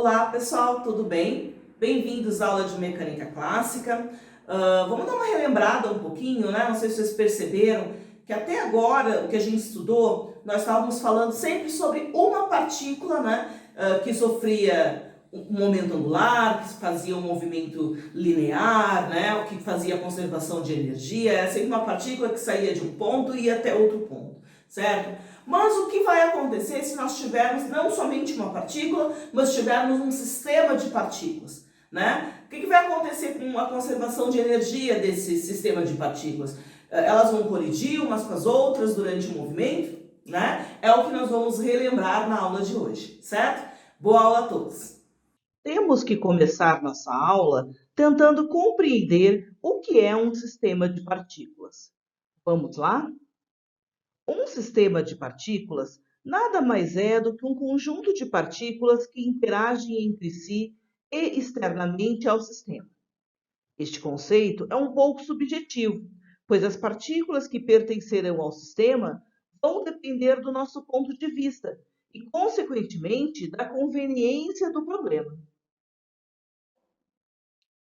Olá pessoal, tudo bem? Bem-vindos à aula de mecânica clássica. Vamos dar uma relembrada um pouquinho, né? Não sei se vocês perceberam que até agora o que a gente estudou, nós estávamos falando sempre sobre uma partícula, né? Que sofria um momento angular, que fazia um movimento linear, né? O que fazia a conservação de energia. Era sempre uma partícula que saía de um ponto e ia até outro ponto, certo? Mas o que vai acontecer se nós tivermos não somente uma partícula, mas tivermos um sistema de partículas, né? O que vai acontecer com a conservação de energia desse sistema de partículas? Elas vão colidir umas com as outras durante o movimento, né? É o que nós vamos relembrar na aula de hoje, certo? Boa aula a todos! Temos que começar nossa aula tentando compreender o que é um sistema de partículas. Vamos lá? Um sistema de partículas nada mais é do que um conjunto de partículas que interagem entre si e externamente ao sistema. Este conceito é um pouco subjetivo, pois as partículas que pertencerão ao sistema vão depender do nosso ponto de vista e, consequentemente, da conveniência do problema.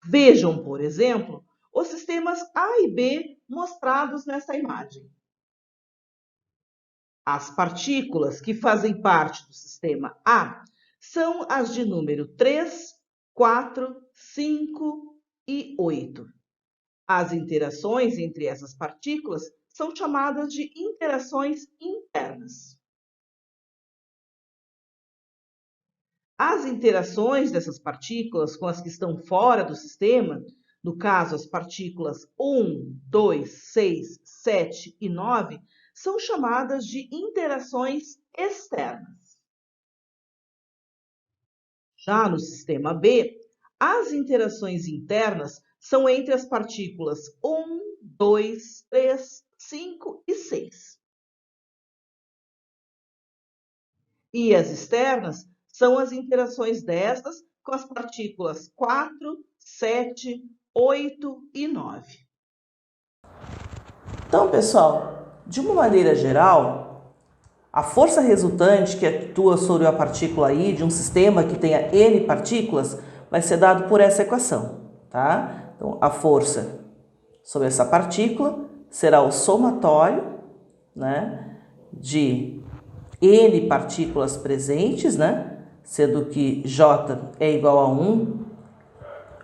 Vejam, por exemplo, os sistemas A e B mostrados nessa imagem. As partículas que fazem parte do sistema A são as de número 3, 4, 5 e 8. As interações entre essas partículas são chamadas de interações internas. As interações dessas partículas com as que estão fora do sistema, no caso as partículas 1, 2, 6, 7 e 9, são chamadas de interações externas. Já no sistema B, as interações internas são entre as partículas 1, 2, 3, 5 e 6. E as externas são as interações destas com as partículas 4, 7, 8 e 9. Então, pessoal, de uma maneira geral, a força resultante que atua sobre a partícula I de um sistema que tenha N partículas vai ser dado por essa equação, tá? Então, a força sobre essa partícula será o somatório, né, de N partículas presentes, né, sendo que J é igual a 1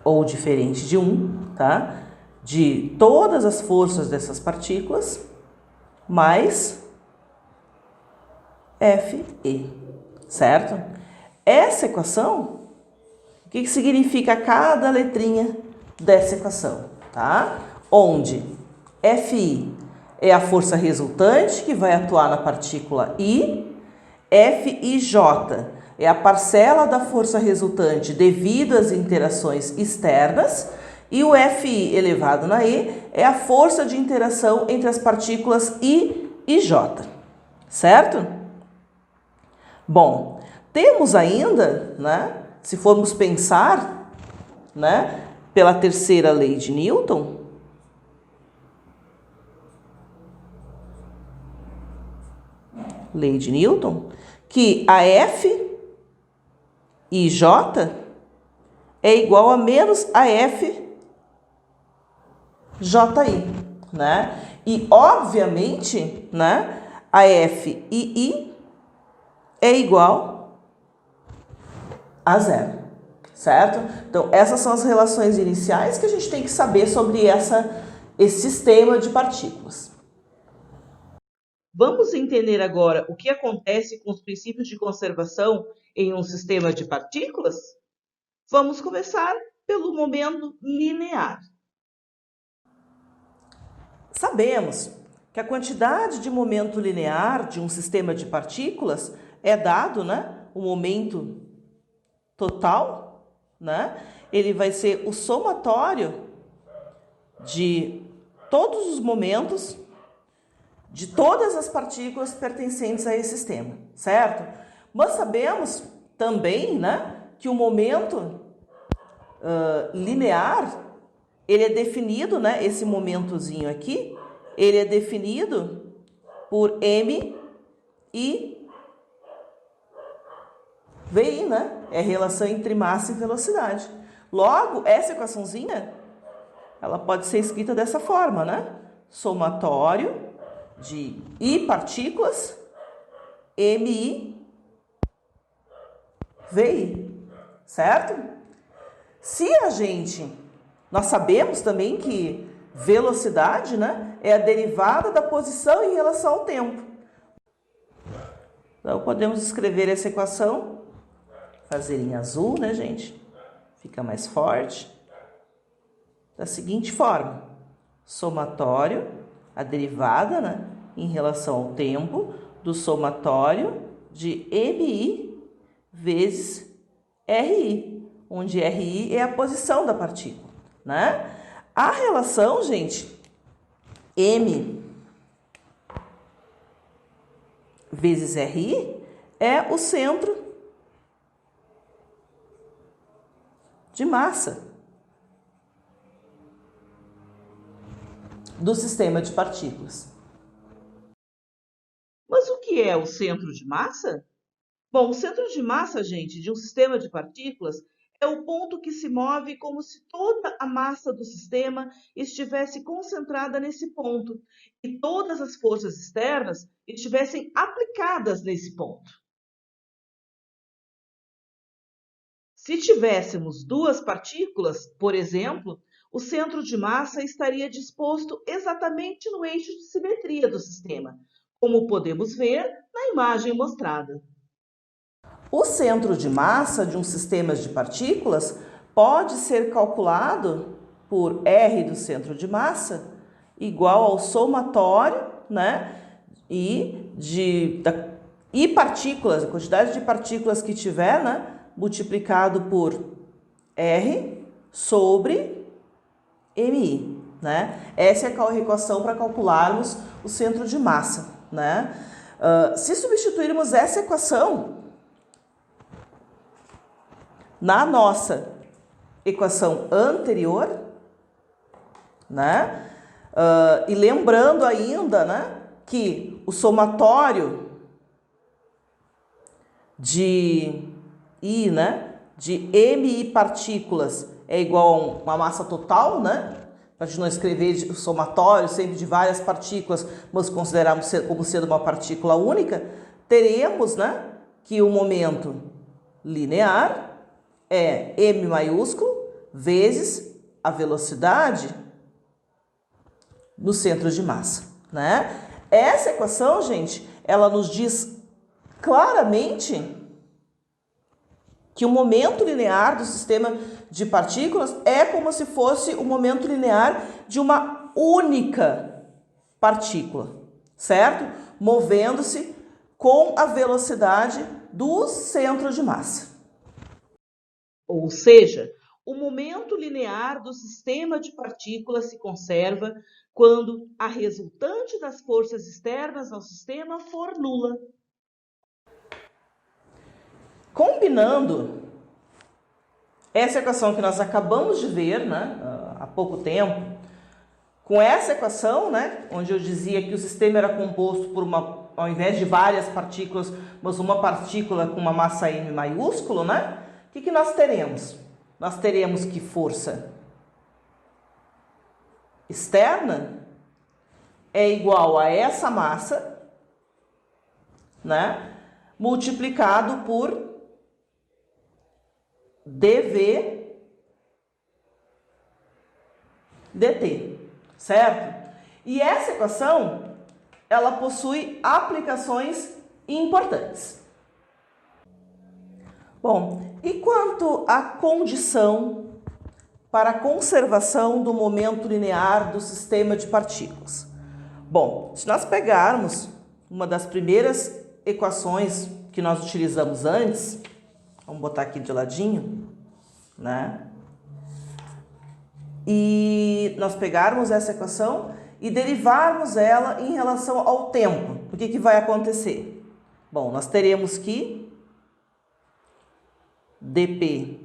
ou diferente de 1, tá? De todas as forças dessas partículas, mais Fe, certo? Essa equação, o que significa cada letrinha dessa equação, tá? Onde Fi é a força resultante que vai atuar na partícula I, Fij é a parcela da força resultante devido às interações externas, e o Fi elevado na E é a força de interação entre as partículas I e J, certo? Bom, temos ainda, né, se formos pensar, né, pela terceira lei de Newton, que a F e J é igual a menos a F JI, né? E, obviamente, né, a F e I é igual a zero, certo? Então, essas são as relações iniciais que a gente tem que saber sobre esse sistema de partículas. Vamos entender agora o que acontece com os princípios de conservação em um sistema de partículas? Vamos começar pelo momento linear. Sabemos que a quantidade de momento linear de um sistema de partículas é dado, né, o momento total, né? Ele vai ser o somatório de todos os momentos de todas as partículas pertencentes a esse sistema, certo? Mas sabemos também, né, que o momento linear, ele é definido, né, esse momentozinho aqui, ele é definido por M e VI, né? É a relação entre massa e velocidade. Logo, essa equaçãozinha, ela pode ser escrita dessa forma, né? Somatório de I partículas, MI, VI, certo? Se nós sabemos também que velocidade, né, é a derivada da posição em relação ao tempo. Então, podemos escrever essa equação, fazer em azul, né, gente? Fica mais forte. Da seguinte forma: somatório, a derivada, né, em relação ao tempo, do somatório de MI vezes RI, onde RI é a posição da partícula, né? A relação, gente, M vezes RI é o centro de massa do sistema de partículas. Mas o que é o centro de massa? Bom, o centro de massa, gente, de um sistema de partículas é o ponto que se move como se toda a massa do sistema estivesse concentrada nesse ponto e todas as forças externas estivessem aplicadas nesse ponto. Se tivéssemos duas partículas, por exemplo, o centro de massa estaria disposto exatamente no eixo de simetria do sistema, como podemos ver na imagem mostrada. O centro de massa de um sistema de partículas pode ser calculado por R do centro de massa igual ao somatório, né, e partículas, a quantidade de partículas que tiver, né, multiplicado por R sobre MI, né? Essa é a equação para calcularmos o centro de massa, né? Se substituirmos essa equação na nossa equação anterior, né? E lembrando ainda, né, que o somatório de I, né, de MI partículas é igual a uma massa total, né? Para a gente não escrever o somatório sempre de várias partículas, mas considerarmos como sendo uma partícula única, teremos, né, que o momento linear é M maiúsculo vezes a velocidade no centro de massa, né? Essa equação, gente, ela nos diz claramente que o momento linear do sistema de partículas é como se fosse o momento linear de uma única partícula, certo? Movendo-se com a velocidade do centro de massa. Ou seja, o momento linear do sistema de partículas se conserva quando a resultante das forças externas ao sistema for nula. Combinando essa equação que nós acabamos de ver, né, há pouco tempo, com essa equação, né, onde eu dizia que o sistema era composto por ao invés de várias partículas, mas uma partícula com uma massa M maiúsculo, né? O que nós teremos? Nós teremos que força externa é igual a essa massa, né, multiplicado por dV dt, certo? E essa equação, ela possui aplicações importantes. Bom, e quanto à condição para a conservação do momento linear do sistema de partículas? Bom, se nós pegarmos uma das primeiras equações que nós utilizamos antes, vamos botar aqui de ladinho, né? E nós pegarmos essa equação e derivarmos ela em relação ao tempo. O que vai acontecer? Bom, nós teremos que dp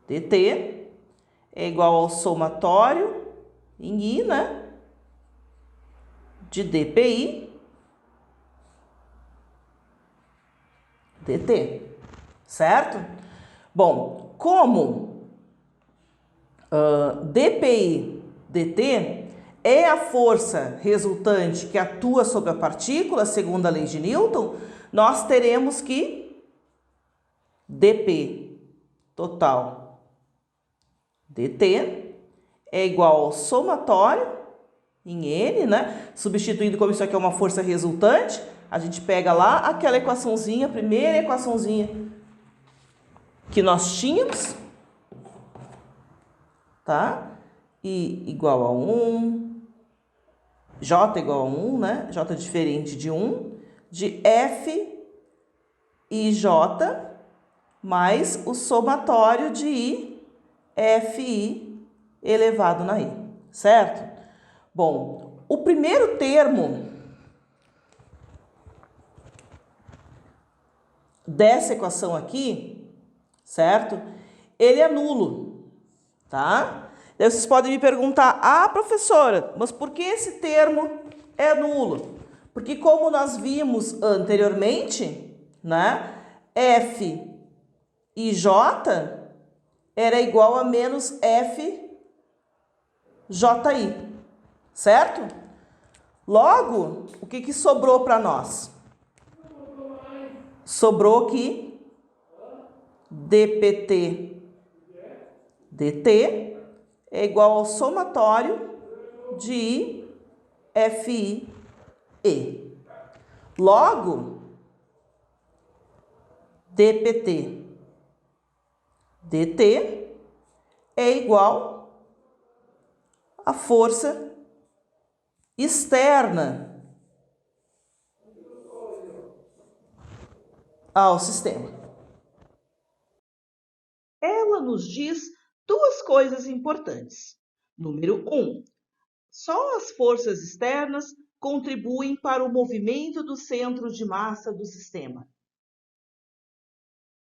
dt é igual ao somatório em I, né, de dpi dt. certo? Bom, como dPi dt é a força resultante que atua sobre a partícula, segundo a lei de Newton, nós teremos que dP total dt é igual ao somatório em N, né? Substituindo como isso aqui é uma força resultante, a gente pega lá aquela equaçãozinha, a primeira equaçãozinha que nós tínhamos, tá? I igual a 1, J igual a 1, né? J diferente de 1, de F e J mais o somatório de I, Fi elevado na I, certo? Bom, o primeiro termo dessa equação aqui, certo? Ele é nulo, tá? Daí vocês podem me perguntar, professora, mas por que esse termo é nulo? Porque como nós vimos anteriormente, né? F e J era igual a menos F JI, certo? Logo, o que sobrou para nós? Sobrou que dPt dt é igual ao somatório de I, Fi, E. Logo, dPt dt é igual à força externa ao sistema. Ela nos diz duas coisas importantes. Número 1, só as forças externas contribuem para o movimento do centro de massa do sistema.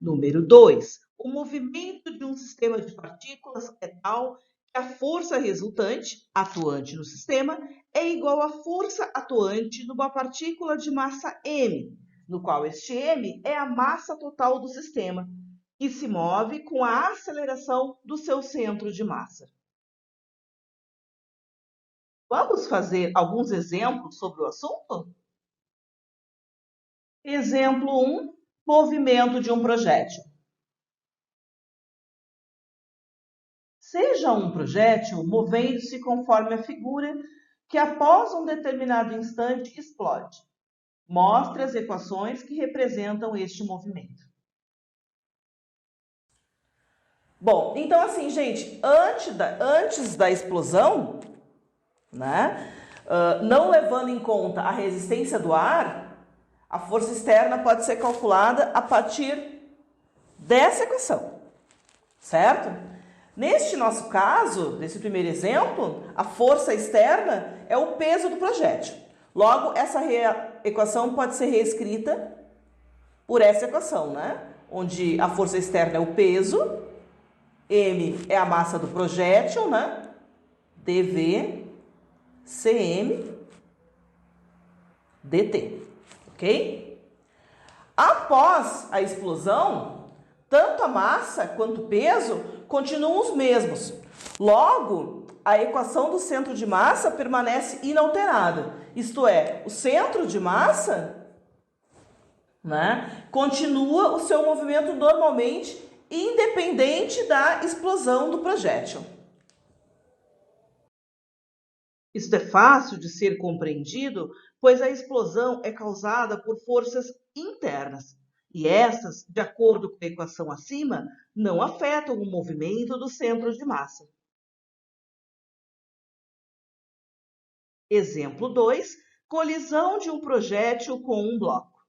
Número 2, o movimento de um sistema de partículas é tal que a força resultante, atuante no sistema, é igual à força atuante numa partícula de massa m, no qual este m é a massa total do sistema, e se move com a aceleração do seu centro de massa. Vamos fazer alguns exemplos sobre o assunto? Exemplo 1, movimento de um projétil. Seja um projétil movendo-se conforme a figura que após um determinado instante explode. Mostre as equações que representam este movimento. Bom, então assim, gente, antes da explosão, né, não levando em conta a resistência do ar, a força externa pode ser calculada a partir dessa equação, certo? Neste nosso caso, nesse primeiro exemplo, a força externa é o peso do projétil. Logo, essa equação pode ser reescrita por essa equação, né? Onde a força externa é o peso, m é a massa do projétil, né? dV cm dt, ok? Após a explosão, tanto a massa quanto o peso continuam os mesmos. Logo, a equação do centro de massa permanece inalterada. Isto é, o centro de massa, né, continua o seu movimento normalmente, independente da explosão do projétil. Isto é fácil de ser compreendido, pois a explosão é causada por forças internas, e estas, de acordo com a equação acima, não afetam o movimento do centro de massa. Exemplo 2, colisão de um projétil com um bloco.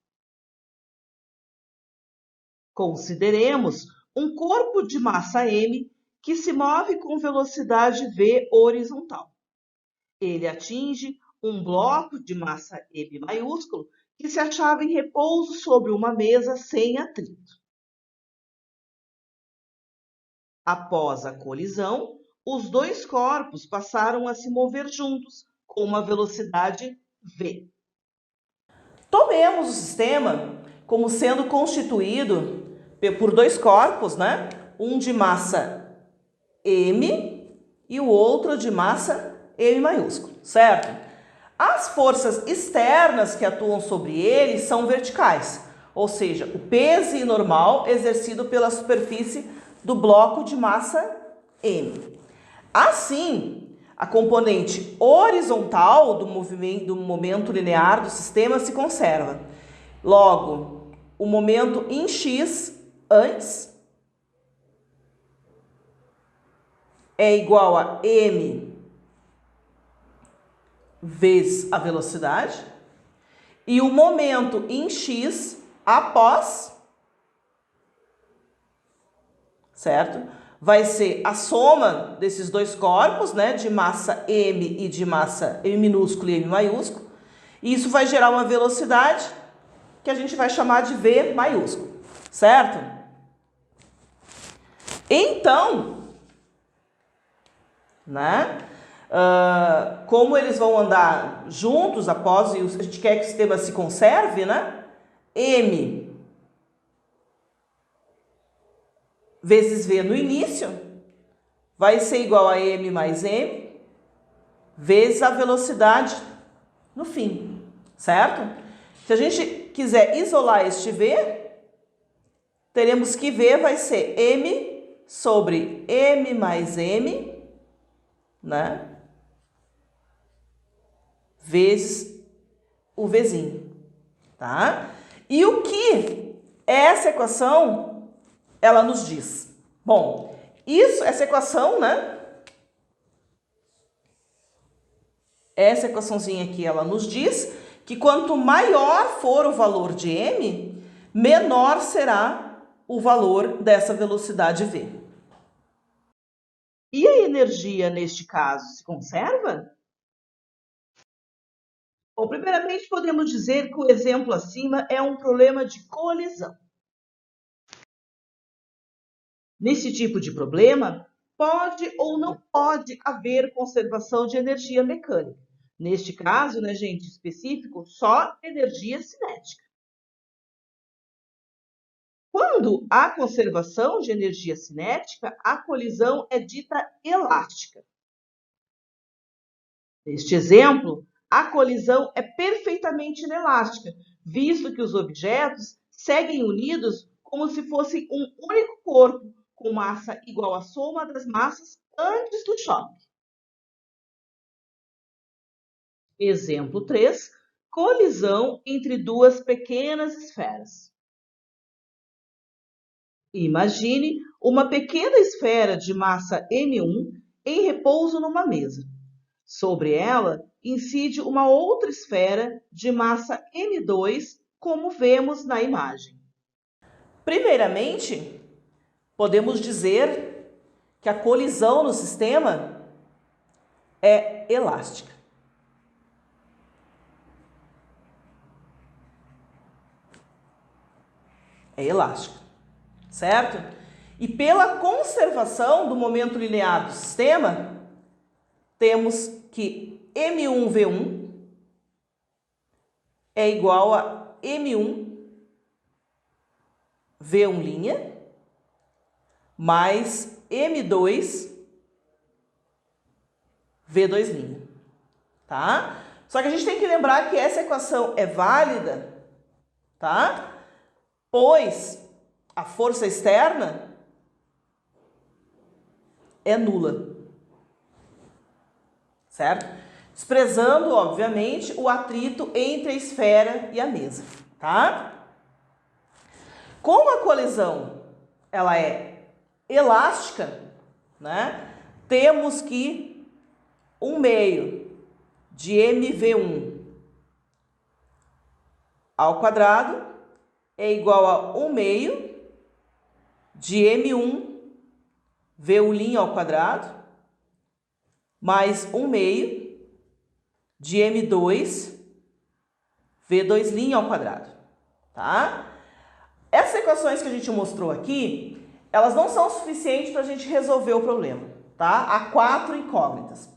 Consideremos um corpo de massa m que se move com velocidade v horizontal. Ele atinge um bloco de massa M maiúsculo que se achava em repouso sobre uma mesa sem atrito. Após a colisão, os dois corpos passaram a se mover juntos com uma velocidade v. Tomemos o sistema como sendo constituído por dois corpos, né? Um de massa M e o outro de massa M maiúsculo, certo? As forças externas que atuam sobre ele são verticais, ou seja, o peso normal exercido pela superfície do bloco de massa M. Assim, a componente horizontal do momento linear do sistema se conserva. Logo, o momento em x antes é igual a m vezes a velocidade, e o momento em x após, certo? Vai ser a soma desses dois corpos, né, de massa m e de massa m minúsculo e m maiúsculo, e isso vai gerar uma velocidade que a gente vai chamar de v maiúsculo, certo? Então, né, como eles vão andar juntos após, e a gente quer que o sistema se conserve, né? M vezes V no início vai ser igual a M mais M vezes a velocidade no fim, certo? Se a gente quiser isolar este V, teremos que V vai ser M sobre M mais M, né? Vezes o Vzinho, tá? E o que essa equação, ela nos diz? Bom, essa equação, né? Essa equaçãozinha aqui, ela nos diz que quanto maior for o valor de m, menor será o valor dessa velocidade v. E a energia, neste caso, se conserva? Bom, primeiramente podemos dizer que o exemplo acima é um problema de colisão. Nesse tipo de problema, pode ou não pode haver conservação de energia mecânica. Neste caso, né, gente, específico, só energia cinética. Quando há conservação de energia cinética, a colisão é dita elástica. Neste exemplo, a colisão é perfeitamente inelástica, visto que os objetos seguem unidos como se fossem um único corpo, com massa igual à soma das massas antes do choque. Exemplo 3, colisão entre duas pequenas esferas. Imagine uma pequena esfera de massa M1 em repouso numa mesa. Sobre ela incide uma outra esfera de massa M2, como vemos na imagem. Primeiramente, podemos dizer que a colisão no sistema é elástica. É elástica, certo? E pela conservação do momento linear do sistema, temos que M1V1 é igual a M1V1' mais M2V2', tá? Só que a gente tem que lembrar que essa equação é válida, tá? Pois a força externa é nula, certo? Desprezando, obviamente, o atrito entre a esfera e a mesa, tá? Como a colisão ela é elástica, né? Temos que 1/2 de mv1 ao quadrado é igual a 1/2 de m1v1' ao quadrado mais 1/2 de m2v2' ao quadrado, tá? Essas equações que a gente mostrou aqui, elas não são suficientes para a gente resolver o problema, tá? Há 4 incógnitas.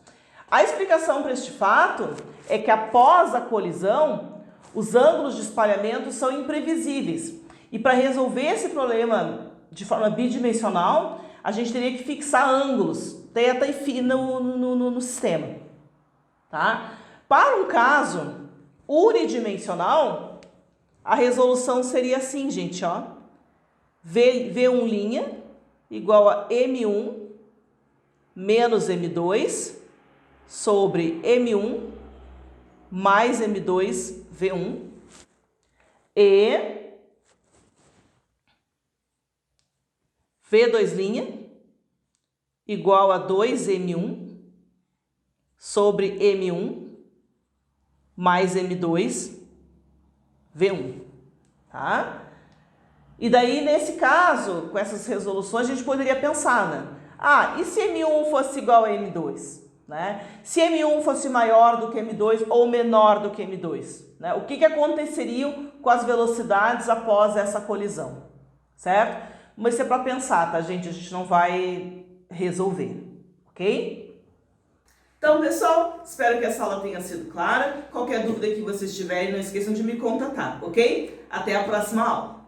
A explicação para este fato é que após a colisão, os ângulos de espalhamento são imprevisíveis E para resolver esse problema de forma bidimensional, a gente teria que fixar ângulos, θ e φ no sistema. Tá? Para um caso unidimensional, a resolução seria assim, gente, ó. V1' igual a M1 menos M2 sobre M1 mais M2 V1 e V2' igual a 2M1 sobre M1 mais M2 V1, tá? E daí, nesse caso, com essas resoluções, a gente poderia pensar, né? Ah, e se M1 fosse igual a M2? Né? Se M1 fosse maior do que M2 ou menor do que M2, né? O que aconteceria com as velocidades após essa colisão, certo? Mas isso é para pensar, tá, gente? A gente não vai resolver, ok? Então, pessoal, espero que essa aula tenha sido clara. Qualquer dúvida que vocês tiverem, não esqueçam de me contatar, ok? Até a próxima aula!